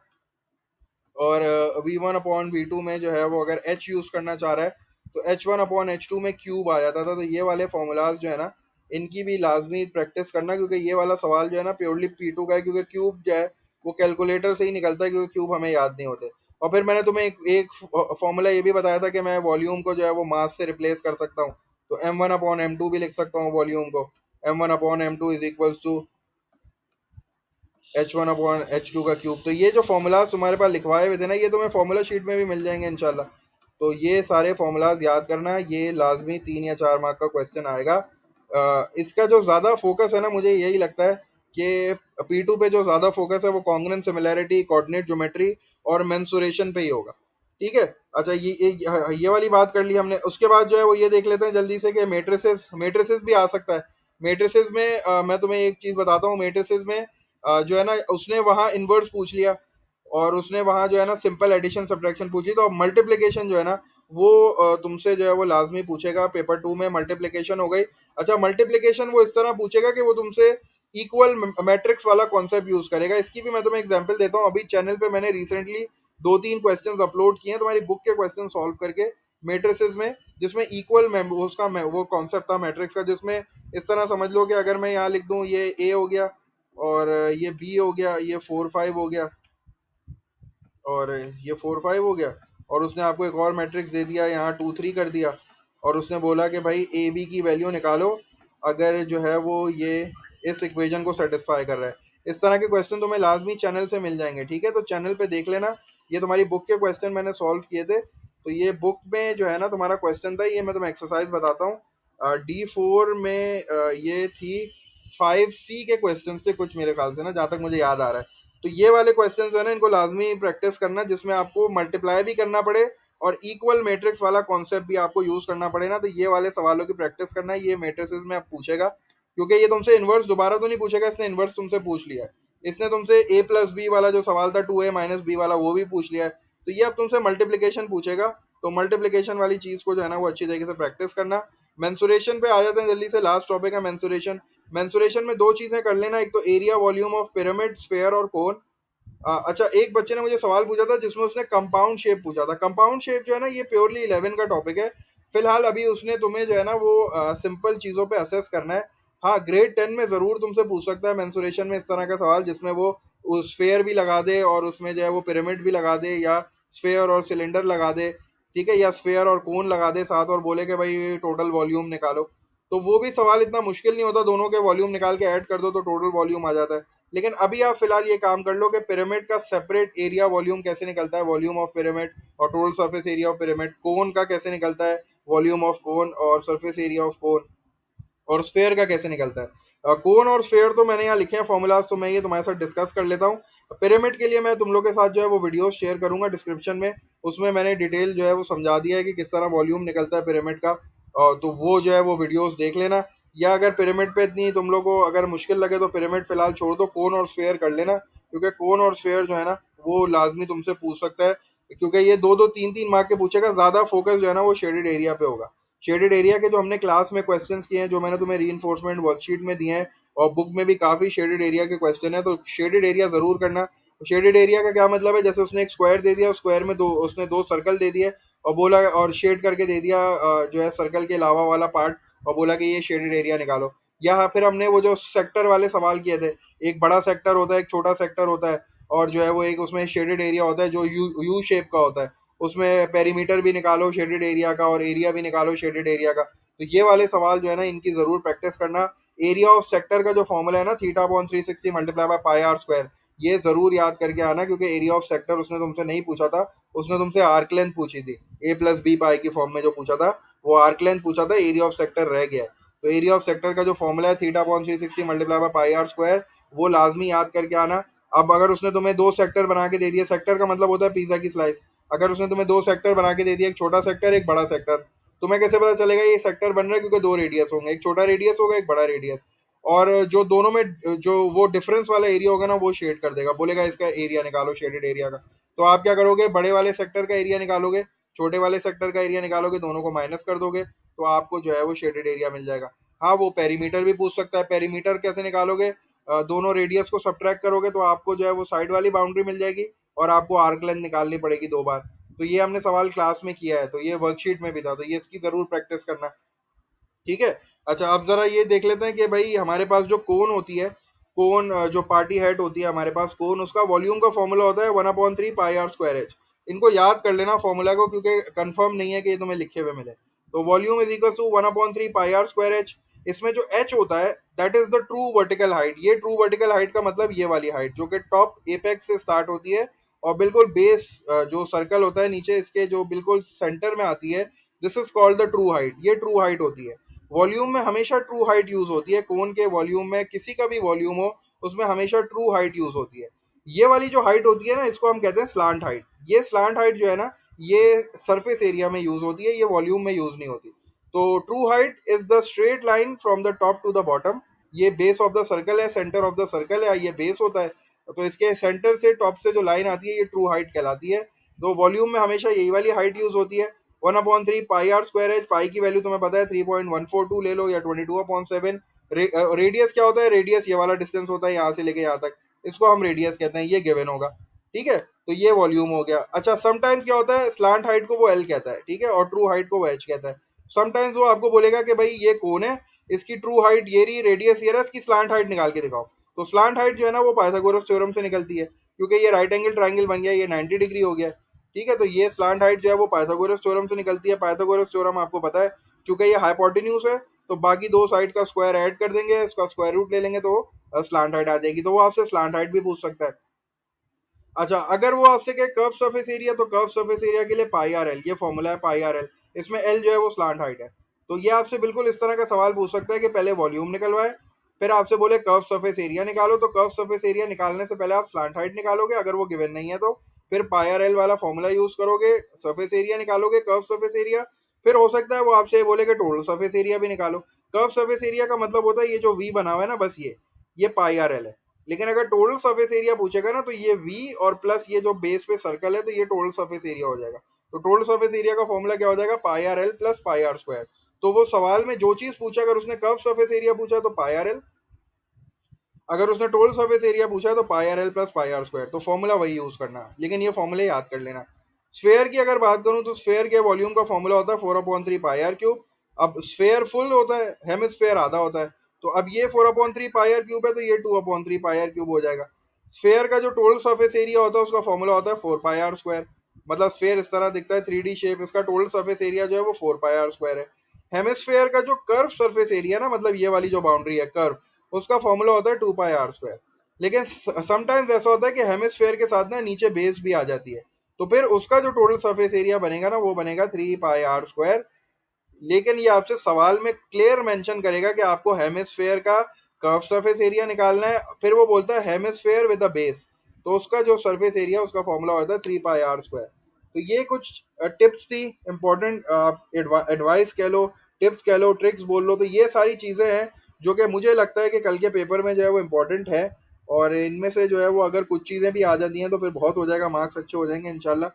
और V1/V2 में जो है वो अगर H यूज करना चाह रहा है तो H1/H2 में क्यूब आ जाता था। तो ये वाले फॉर्मूलाज जो है ना, इनकी भी लाजमी प्रैक्टिस करना, क्योंकि ये वाला सवाल जो है ना प्योरली P2 का है, क्योंकि क्यूब जो है वो कैलकुलेटर से ही निकलता है, क्योंकि क्यूब हमें याद नहीं होते। और फिर मैंने तुम्हें एक फॉर्मूला ये भी बताया था कि मैं वॉल्यूम को जो है वो मास से रिप्लेस कर सकता हूँ, तो M1/M2 भी लिख सकता हूँ वॉल्यूम को। M1/M2 is equals to H1/H2 का क्यूब। तो ये जो फॉर्मूलाज तुम्हारे पास लिखवाए हुए थे ना, ये तुम्हें फॉर्मूला शीट में भी मिल जाएंगे इंशाल्लाह। तो ये सारे फॉर्मूलाज याद करना, ये लाजमी 3 या 4 मार्क का क्वेश्चन आएगा। इसका जो ज़्यादा फोकस है ना, मुझे यही लगता है कि P2 पे जो ज़्यादा फोकस है वो कॉन्ग्रुएंट, सिमिलैरिटी, कोऑर्डिनेट ज्योमेट्री और मेंसुरेशन पे ही होगा। ठीक है। अच्छा, ये वाली बात कर ली हमने। उसके बाद जो है वो ये देख लेते हैं जल्दी से कि मेट्रिसेस मेट्रिसेस भी आ सकता है। मेट्रिसेस में मैं तुम्हें एक चीज़ बताता हूँ। मेट्रिसेस में जो है ना, उसने वहाँ इनवर्स पूछ लिया, और उसने वहाँ जो है ना सिंपल एडिशन सब्ट्रैक्शन पूछी। तो अब मल्टीप्लिकेशन जो है ना, वो तुमसे जो है वो लाजमी पूछेगा पेपर 2 में। मल्टीप्लिकेशन हो गई। अच्छा, मल्टीप्लिकेशन वो इस तरह पूछेगा कि वो तुमसे इक्वल मैट्रिक्स वाला कॉन्सेप्ट यूज करेगा। इसकी भी मैं तुम्हें एग्जांपल देता हूँ। अभी चैनल पे मैंने रिसेंटली 2-3 क्वेश्चंस अपलोड किए हैं तुम्हारी बुक के क्वेश्चन सॉल्व करके मेट्रिसेस में, जिसमें वो कॉन्सेप्ट था मैट्रिक्स का, जिसमें इस तरह समझ लो कि अगर मैं यहाँ लिख दूँ ये ए हो गया, और ये बी हो गया, ये 4-5 हो गया, और ये 4-5 हो गया, और उसने आपको एक और मैट्रिक्स दे दिया, यहाँ 2-3 कर दिया, और उसने बोला कि भाई ए बी की वैल्यू निकालो अगर जो है वो ये इस इक्वेशन को सेटिस्फाई कर रहा है। इस तरह के क्वेश्चन तुम्हें लाजमी चैनल से मिल जाएंगे। ठीक है, तो चैनल पे देख लेना। ये तुम्हारी बुक के क्वेश्चन मैंने सॉल्व किए थे। तो ये बुक में जो है ना तुम्हारा क्वेश्चन था, ये मैं तुम्हें एक्सरसाइज बताता हूँ। D4 में ये थी 5C के क्वेश्चन से कुछ, मेरे ख्याल से ना, जहाँ तक मुझे याद आ रहा है। तो ये वाले क्वेश्चंस जो है ना, इनको लाजमी प्रैक्टिस करना, जिसमें आपको मल्टीप्लाई भी करना पड़े और इक्वल मैट्रिक्स वाला कॉन्सेप्ट भी आपको यूज करना पड़े ना। तो ये वाले सवालों की प्रैक्टिस करना है। ये मैट्रिसेस में आप पूछेगा, क्योंकि ये तुमसे इनवर्स दोबारा तो नहीं पूछेगा, इसने इनवर्स तुमसे पूछ लिया है। इसने तुमसे A+B वाला जो सवाल था 2A - B वाला, वो भी पूछ लिया है। तो ये अब तुमसे मल्टीप्लीकेशन पूछेगा। तो मल्टीप्लीकेशन वाली चीज को जो है ना वो अच्छी तरीके से प्रैक्टिस करना। मेंसुरेशन पे आ जाते हैं जल्दी से। लास्ट टॉपिक है मेंसुरेशन। मेंसुरेशन में दो चीजें कर लेना, एक तो area volume of pyramid, sphere और कोन। अच्छा, एक बच्चे ने मुझे सवाल पूछा था जिसमें उसने कंपाउंड शेप पूछा था। कंपाउंड शेप जो है ना, ये प्योरली 11 का टॉपिक है फिलहाल। अभी उसने तुम्हें जो है ना वो सिंपल चीजों पे असेस करना है। हाँ, ग्रेड 10 में जरूर तुमसे पूछ सकता है मेंसुरेशन में इस तरह का सवाल, जिसमें वो उस स्फेयर भी लगा दे और उसमें जो है वो पिरामिड भी लगा दे, या स्फेयर और सिलेंडर लगा दे। ठीक है, या स्फेयर और कोन लगा दे साथ, और बोले कि भाई टोटल वॉल्यूम निकालो। तो वो भी सवाल इतना मुश्किल नहीं होता, दोनों के वॉल्यूम निकाल के ऐड कर दो तो टोटल वॉल्यूम आ जाता है। लेकिन अभी आप फिलहाल ये काम कर लो कि पिरामिड का सेपरेट एरिया वॉल्यूम कैसे निकलता है, वॉल्यूम ऑफ पिरामिड, और total surface area of pyramid. Cone का कैसे निकलता है, वॉल्यूम ऑफ कोन और सरफेस एरिया ऑफ कोन। और स्फेयर का कैसे निकलता है। कोन और स्फेयर तो मैंने यहाँ लिखे हैं फॉर्मूलाज, तो मैं ये तुम्हारे साथ डिस्कस कर लेता हूँ। पिरामिड के लिए मैं तुम लोग के साथ जो है वो वीडियो शेयर करूंगा डिस्क्रिप्शन में। उसमें मैंने डिटेल जो है वो समझा दिया है कि किस तरह वॉल्यूम निकलता है पिरामिड का। तो वो जो है वो वीडियोस देख लेना। या अगर पिरामिड पे इतनी तुम लोग को अगर मुश्किल लगे तो पिरामिड फिलहाल छोड़ दो, कोन और स्फेयर कर लेना, क्योंकि कोन और स्फेयर जो है ना वो लाजमी तुमसे पूछ सकता है। क्योंकि ये 2-2 3-3 मार्क के पूछेगा। ज्यादा फोकस जो है ना वो शेडेड एरिया पे होगा। शेडेड एरिया के जो हमने क्लास में क्वेश्चंस किए हैं, जो मैंने तुम्हें रीइंफोर्समेंट वर्कशीट में दिए हैं, और बुक में भी काफी शेडेड एरिया के क्वेश्चन है, तो शेडेड एरिया जरूर करना। शेडेड एरिया का क्या मतलब है, जैसे उसने एक स्क्वायर दे दिया, उस स्क्वायर में उसने दो सर्कल दे दिए, और बोला, और शेड करके दे दिया जो है सर्कल के अलावा वाला पार्ट, और बोला कि ये शेडेड एरिया निकालो। या फिर हमने वो जो सेक्टर वाले सवाल किए थे, एक बड़ा सेक्टर होता है, एक छोटा सेक्टर होता है, और जो है वो एक उसमें शेडेड एरिया होता है जो यू यू शेप का होता है। उसमें पेरीमीटर भी निकालो शेडेड एरिया का, और एरिया भी निकालो शेडेड एरिया का। तो ये वाले सवाल जो है ना, इनकी जरूर प्रैक्टिस करना। एरिया ऑफ सेक्टर का जो फॉर्मूला है ना, θ/360 multiply by pi R square, ये जरूर याद करके आना, क्योंकि एरिया ऑफ सेक्टर उसने तुमसे नहीं पूछा था। उसने तुमसे आर्क लेंथ पूछी थी। A+B पाई की फॉर्म में जो पूछा था, वो आर्क लेंथ पूछा था, एरिया ऑफ सेक्टर रह गया है। तो एरिया ऑफ सेक्टर का जो फॉर्मूला है θ/360 multiply by pi R square, वो लाजमी याद करके आना। अब अगर उसने तुम्हें दो सेक्टर बना के दे दिया, सेक्टर का मतलब होता है पिज्जा की स्लाइस। अगर उसने तुम्हें दो सेक्टर बना के दे दिया, एक छोटा सेक्टर एक बड़ा सेक्टर, तुम्हें कैसे पता चलेगा ये सेक्टर बन रहा है, क्योंकि दो रेडियस होंगे, एक छोटा रेडियस होगा एक बड़ा रेडियस। और जो दोनों में जो वो डिफरेंस वाला एरिया होगा ना वो शेड कर देगा, बोलेगा इसका एरिया निकालो शेडेड एरिया का। तो आप क्या करोगे, बड़े वाले सेक्टर का एरिया निकालोगे, छोटे वाले सेक्टर का एरिया निकालोगे, दोनों को माइनस कर दोगे, तो आपको जो है वो शेडेड एरिया मिल जाएगा। हाँ, वो पेरीमीटर भी पूछ सकता है, पेरीमीटर कैसे निकालोगे, दोनों रेडियस को सब्ट्रैक्ट करोगे तो आपको जो है वो साइड वाली बाउंड्री मिल जाएगी और आपको आर्क लेंथ निकालनी पड़ेगी 2 बार। तो ये हमने सवाल क्लास में किया है, तो ये वर्कशीट में भी था, तो ये इसकी जरूर प्रैक्टिस करना। ठीक है। अच्छा, अब जरा ये देख लेते हैं कि भाई हमारे पास जो कोन होती है, कोन जो पार्टी हेड होती है हमारे पास कोन, उसका वॉल्यूम का फॉर्मूला होता है 1/3 पाई आर स्क्वायर एच। इनको याद कर लेना फॉर्मूला को, क्योंकि कंफर्म नहीं है कि ये तुम्हें लिखे हुए मिले। तो volume is equal to 1/3 pi R square H. इसमें जो एच होता है that is the true vertical height. ये ट्रू वर्टिकल हाइट का मतलब ये वाली हाइट जो कि टॉप एपेक्स से स्टार्ट होती है और बिल्कुल बेस जो सर्कल होता है नीचे इसके जो बिल्कुल सेंटर में आती है, this is called the true height. ये ट्रू हाइट होती है। वॉल्यूम में हमेशा ट्रू हाइट यूज होती है, कोन के वॉल्यूम में किसी का भी वॉल्यूम हो उसमें हमेशा ट्रू हाइट यूज होती है। ये वाली जो हाइट होती है ना इसको हम कहते हैं स्लांट हाइट। ये स्लांट हाइट जो है ना ये सरफेस एरिया में यूज होती है, ये वॉल्यूम में यूज नहीं होती। तो true height is the straight line from the top to the bottom. ये बेस ऑफ द सर्कल है, सेंटर ऑफ द सर्कल है, ये बेस होता है। तो इसके सेंटर से टॉप से जो लाइन आती है ये ट्रू हाइट कहलाती है। तो वॉल्यूम में हमेशा यही वाली हाइट यूज होती है। 1/3 पाई आर स्क्वायर एच। पाई की वैल्यू तुम्हें पता है 3.142 ले लो या 22/7। रेडियस क्या होता है, रेडियस ये वाला डिस्टेंस होता है यहाँ से लेके यहाँ तक, इसको हम रेडियस कहते हैं, ये गिवन होगा। ठीक है, तो ये वॉल्यूम हो गया। अच्छा, समटाइम्स क्या होता है, स्लांट हाइट को वो एल कहता है, ठीक है, और ट्रू हाइट को वो एच कहता है। समटाइम्स वो आपको बोलेगा कि भाई ये कौन है, इसकी ट्रू हाइट ये रही, रेडियस ये रहा, इसकी स्लांट हाइट निकाल के दिखाओ। तो स्लांट हाइट जो है ना वो पाइथागोरस थ्योरम से निकलती है, क्योंकि ये राइट एंगल ट्राइंगल बन गया, ये 90 डिग्री हो गया। ठीक है, तो ये स्लांट हाइट जो है वो पाइथागोरस थ्योरम से निकलती है। पाइथागोरस थ्योरम आपको पता है, क्योंकि ये हाइपोटेन्यूज है तो बाकी दो साइड का स्क्वायर ऐड कर देंगे, इसका स्क्वायर रूट ले लेंगे तो स्लांट हाइट आ जाएगी। तो वो आपसे स्लांट हाइट भी पूछ सकता है। अच्छा, अगर वो आपसे कहे कर्व सरफेस एरिया, तो कर्व सरफेस एरिया के लिए पाई आर एल, ये फॉर्मूला है पाई आर एल। इसमें एल जो है वो स्लांट हाइट है। तो ये आपसे बिल्कुल इस तरह का सवाल पूछ सकता है कि पहले वॉल्यूम निकलवाए, फिर आपसे बोले कर्व सरफेस एरिया निकालो, तो कर्व सरफेस एरिया निकालने से पहले आप स्लांट हाइट निकालोगे, अगर वो गिवन नहीं है तो फिर पाई आर एल वाला फॉर्मूला यूज करोगे, सरफेस एरिया निकालोगे, कर्व सरफेस एरिया। फिर हो सकता है वो आपसे ये बोले कि टोटल सरफेस एरिया भी निकालो। कर्व सरफेस एरिया का मतलब होता है ये जो वी बना हुआ है ना, बस ये पाई आर एल है। लेकिन अगर टोटल सरफेस एरिया पूछेगा ना तो ये v और प्लस ये जो बेस पे सर्कल है, तो ये टोटल सरफेस एरिया हो जाएगा। तो टोटल सरफेस एरिया का फॉर्मूला क्या हो जाएगा, pi R L plus pi R square. तो वो सवाल में जो चीज पूछा, अगर उसने कर्व सरफेस एरिया पूछा तो पाई आर एल, अगर उसने टोटल सरफेस एरिया पूछा तो pi R L plus pi R square. तो फॉर्मूला वही यूज करना है, लेकिन ये फॉर्मूले याद कर लेना। स्फेयर की अगर बात करूं तो स्फेयर के वॉल्यूम का फॉर्मूला होता है 4/3 पाई आर क्यूब। अब स्फेयर फुल होता है, हेमिस्फेयर आधा होता है। तो अब ये 4/3 पाई आर क्यूब है, तो ये 2/3 पाई आर क्यूब हो जाएगा। स्फेयर का जो टोटल सरफेस एरिया होता है उसका फॉर्मूला होता है 4 पाई आर स्क्वायर। मतलब स्फेयर इस तरह दिखता है 3D शेप, इसका टोटल सरफेस एरिया जो है वो 4 पाई आर स्क्वायर है। हेमिस्फेयर का जो कर्व सरफेस एरिया ना, मतलब ये वाली जो बाउंड्री है कर्व, उसका फॉर्मूला होता है 2 पाई आर स्क्वायर। लेकिन समटाइम्स ऐसा होता है कि हेमिस्फेयर के साथ ना नीचे बेस भी आ जाती है, तो फिर उसका जो टोटल सरफेस एरिया बनेगा ना वो बनेगा 3 पाई आर स्क्वायर। लेकिन ये आपसे सवाल में क्लियर मेंशन करेगा कि आपको हेमिस्फेयर का कर्व सरफेस एरिया निकालना है, फिर वो बोलता है हेमिस्फेयर विद अ बेस, तो उसका जो सरफेस एरिया उसका फॉर्मूला होता है 3 पाई आर स्क्वायर। तो ये कुछ टिप्स थी इंपॉर्टेंट, एडवाइस कह लो, टिप्स कह लो, ट्रिक्स बोल लो। तो ये सारी चीज़ें हैं जो कि मुझे लगता है कि कल के पेपर में जो है वो इम्पोर्टेंट है। और इनमें से जो है वो अगर कुछ चीज़ें भी आ जाती हैं तो फिर बहुत हो जाएगा, मार्क्स अच्छे हो जाएंगे इंशाल्लाह।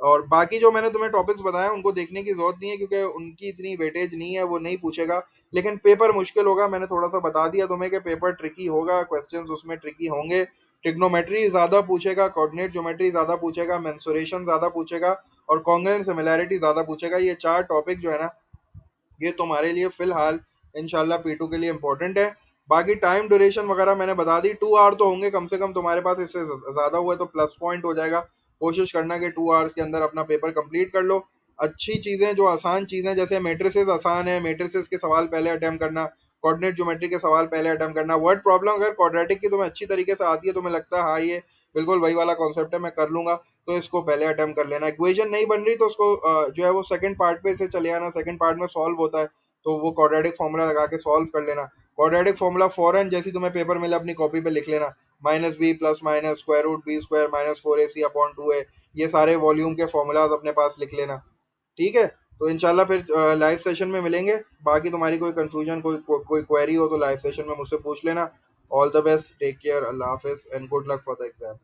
और बाकी जो मैंने तुम्हें टॉपिक्स बताया उनको देखने की जरूरत नहीं है, क्योंकि उनकी इतनी वेटेज नहीं है, वो नहीं पूछेगा। लेकिन पेपर मुश्किल होगा, मैंने थोड़ा सा बता दिया तुम्हें कि पेपर ट्रिकी होगा, क्वेश्चंस उसमें ट्रिकी होंगे। ट्रिग्नोमेट्री ज़्यादा पूछेगा, कोऑर्डिनेट ज्योमेट्री ज़्यादा पूछेगा, मेंसुरेशन ज़्यादा पूछेगा, और कॉन्ग्रुएंट सिमिलैरिटी ज़्यादा पूछेगा। ये चार टॉपिक जो है ना ये तुम्हारे लिए फिलहाल इंशाल्लाह P2 के लिए इंपॉर्टेंट है। बाकी टाइम ड्यूरेशन वगैरह मैंने बता दी, 2 आवर तो होंगे कम से कम तुम्हारे पास, इससे ज़्यादा हुआ तो प्लस पॉइंट हो जाएगा। कोशिश करना कि 2 आवर्स के अंदर अपना पेपर कंप्लीट कर लो। अच्छी चीज़ें जो आसान चीज़ें, जैसे मेट्रिसेस आसान है, मेट्रिसेस के सवाल पहले अटैम्प्ट करना, कोऑर्डिनेट ज्योमेट्री के सवाल पहले अटैम्प्ट करना, वर्ड प्रॉब्लम अगर क्वाड्रेटिक की तुम्हें अच्छी तरीके से आती है, तुम्हें लगता है हाँ ये बिल्कुल वही वाला कॉन्सेप्ट है मैं कर लूंगा, तो इसको पहले अटैम्प्ट कर लेना। इक्वेशन नहीं बन रही तो उसको जो है वो सेकंड पार्ट पे से चले आना, सेकंड पार्ट में सॉल्व होता है, तो वो क्वाड्रेटिक फॉर्मूला लगा के सॉल्व कर लेना। क्वाड्रेटिक फॉर्मूला फॉरन जैसी तुम्हें पेपर मिले अपनी कॉपी पे लिख लेना, -b plus minus square root B square -4ac/2a। ये सारे वॉल्यूम के फॉर्मूलाज अपने पास लिख लेना। ठीक है। तो इंशाल्लाह फिर लाइव सेशन में मिलेंगे। बाकी तुम्हारी कोई कंफ्यूजन, कोई क्वेरी हो तो लाइव सेशन में मुझसे पूछ लेना। All the best, take care, अल्लाह हाफिज़ and good luck for the exam.